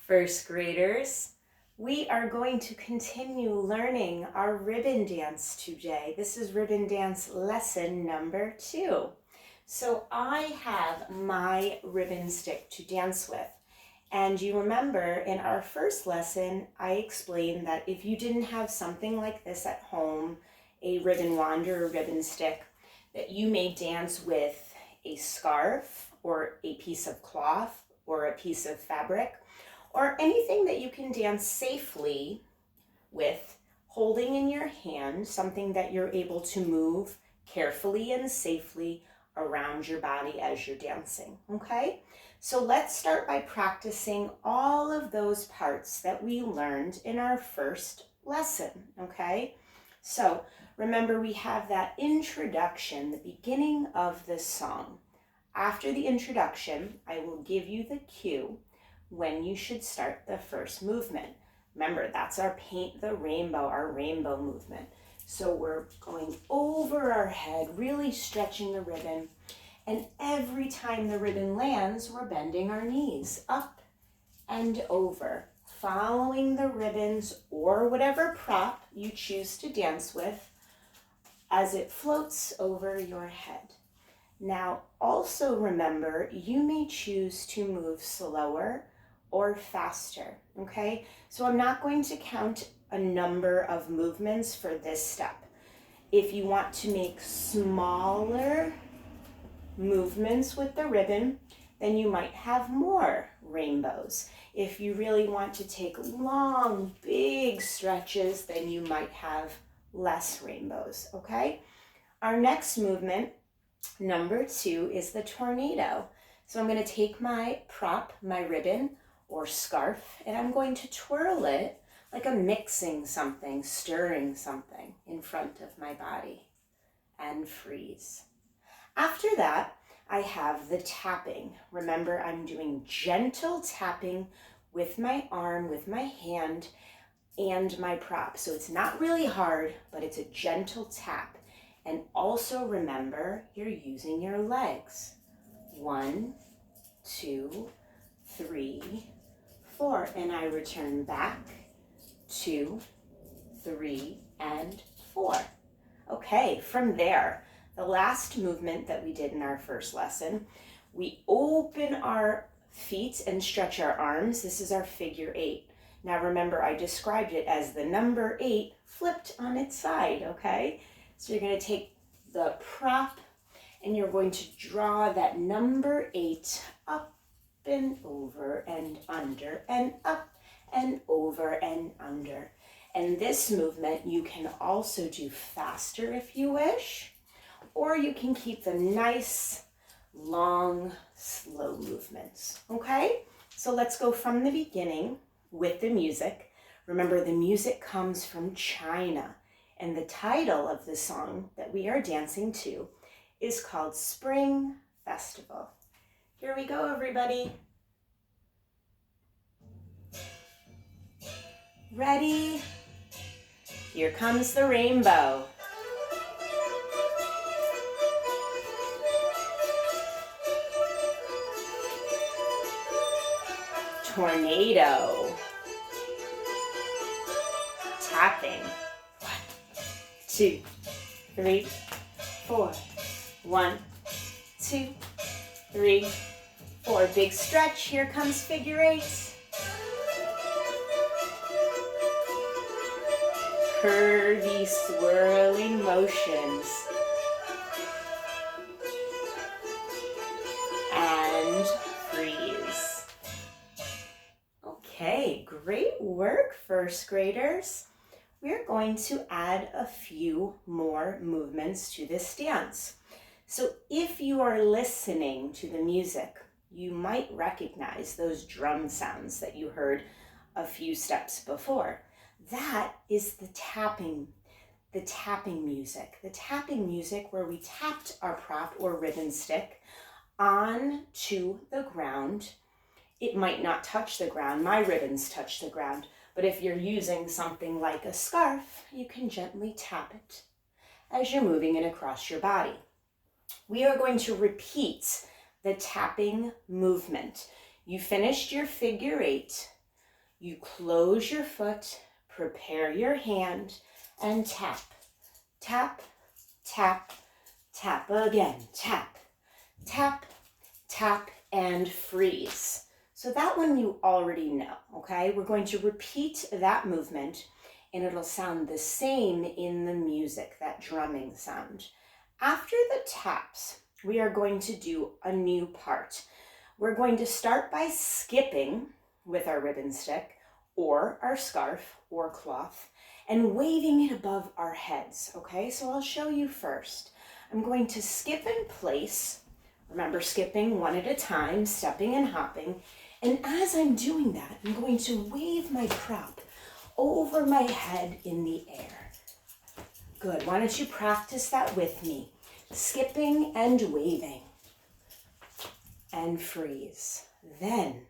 First graders, we are going to continue learning our ribbon dance today. This is ribbon dance lesson number 2. So I have my ribbon stick to dance with. And you remember in our first lesson, I explained that if you didn't have something like this at home, a ribbon wand or a ribbon stick, that you may dance with a scarf or a piece of cloth or a piece of fabric, or anything that you can dance safely with, holding in your hand something that you're able to move carefully and safely around your body as you're dancing, okay? So let's start by practicing all of those parts that we learned in our first lesson, okay? So remember, we have that introduction, the beginning of the song. After the introduction, I will give you the cue when you should start the first movement. Remember, that's our paint the rainbow, our rainbow movement. So we're going over our head, really stretching the ribbon. And every time the ribbon lands, we're bending our knees up and over, following the ribbons or whatever prop you choose to dance with as it floats over your head. Now, also remember, you may choose to move slower or faster, okay? So I'm not going to count a number of movements for this step. If you want to make smaller movements with the ribbon, then you might have more rainbows. If you really want to take long, big stretches, then you might have less rainbows, okay? Our next movement, number 2, is the tornado. So I'm going to take my prop, my ribbon or scarf, and I'm going to twirl it like I'm mixing something, stirring something in front of my body, and freeze. After that, I have the tapping. Remember, I'm doing gentle tapping with my arm, with my hand, and my prop. So it's not really hard, but it's a gentle tap. And also remember, you're using your legs. 1, 2, 3, 4. And I return back, 2, 3, and 4. Okay, from there, the last movement that we did in our first lesson, we open our feet and stretch our arms. This is our figure 8. Now remember, I described it as the number 8 flipped on its side, okay? So you're going to take the prop and you're going to draw that number 8 up and over and under and up and over and under. And this movement you can also do faster if you wish, or you can keep the nice, long, slow movements, okay? So let's go from the beginning with the music. Remember, the music comes from China, and the title of the song that we are dancing to is called Spring Festival. Here we go, everybody. Ready? Here comes the rainbow. Tornado. Tapping. 1, 2, 3, 4. 1, 2, 3, 4. Big stretch. Here comes figure 8. Curvy, swirling motions. And freeze. Okay, great work, first graders. We're going to add a few more movements to this dance. So if you are listening to the music, you might recognize those drum sounds that you heard a few steps before. That is the tapping music. The tapping music where we tapped our prop or ribbon stick onto the ground. It might not touch the ground. My ribbons touch the ground. But if you're using something like a scarf, you can gently tap it as you're moving it across your body. We are going to repeat the tapping movement. You finished your figure 8. You close your foot, prepare your hand, and tap, tap, tap, tap again, tap, tap, tap, and freeze. So that one you already know, okay? We're going to repeat that movement and it'll sound the same in the music, that drumming sound. After the taps, we are going to do a new part. We're going to start by skipping with our ribbon stick or our scarf or cloth and waving it above our heads, okay? So I'll show you first. I'm going to skip in place. Remember, skipping one at a time, stepping and hopping. And as I'm doing that, I'm going to wave my prop over my head in the air. Good. Why don't you practice that with me? Skipping and waving. And freeze. Then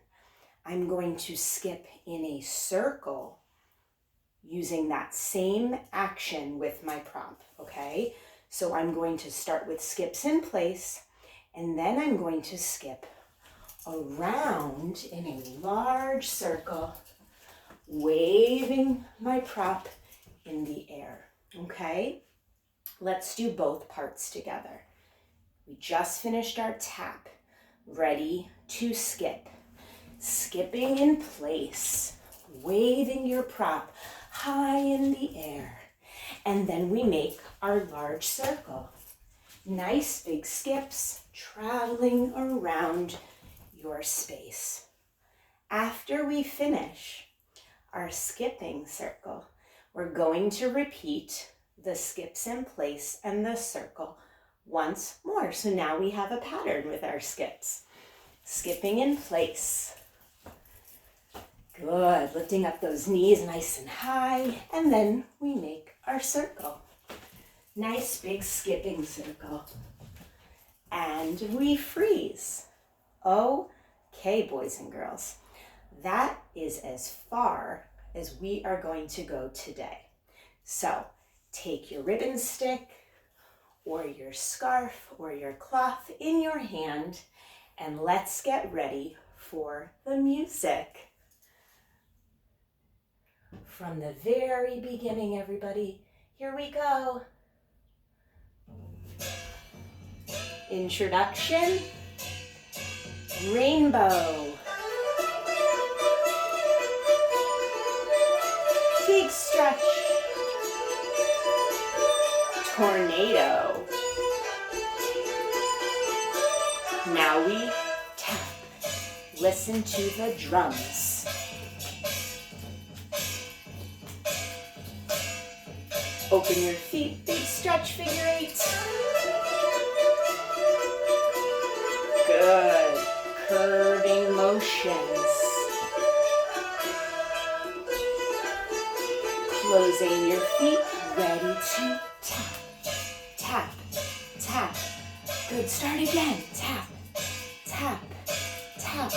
I'm going to skip in a circle using that same action with my prop, okay? So I'm going to start with skips in place, and then I'm going to skip around in a large circle, waving my prop in the air, okay? Let's do both parts together. We just finished our tap. Ready to skip. Skipping in place, waving your prop high in the air. And then we make our large circle. Nice big skips, traveling around your space. After we finish our skipping circle, we're going to repeat the skips in place and the circle once more. So now we have a pattern with our skips. Skipping in place. Good, lifting up those knees nice and high, and then we make our circle. Nice big skipping circle. And we freeze. Okay, boys and girls, that is as far as we are going to go today. So take your ribbon stick or your scarf or your cloth in your hand, and let's get ready for the music. From the very beginning, everybody, here we go. Introduction, rainbow. Big stretch, tornado. Now we tap. Listen to the drums. Open your feet, big stretch, figure eight. Good. Curving motions. Closing your feet, ready to tap, tap, tap. Good, start again. Tap, tap, tap,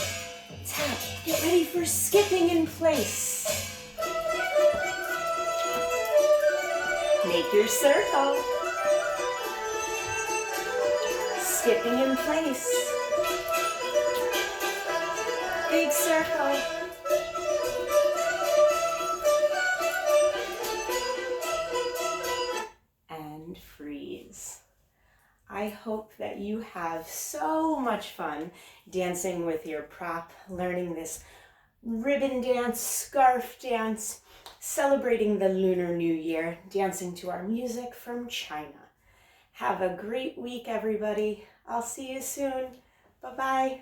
tap. Get ready for skipping in place. Make your circle. Skipping in place. Big circle. And freeze. I hope that you have so much fun dancing with your prop, learning this ribbon dance, scarf dance, celebrating the Lunar New Year, dancing to our music from China. Have a great week, everybody. I'll see you soon. Bye-bye.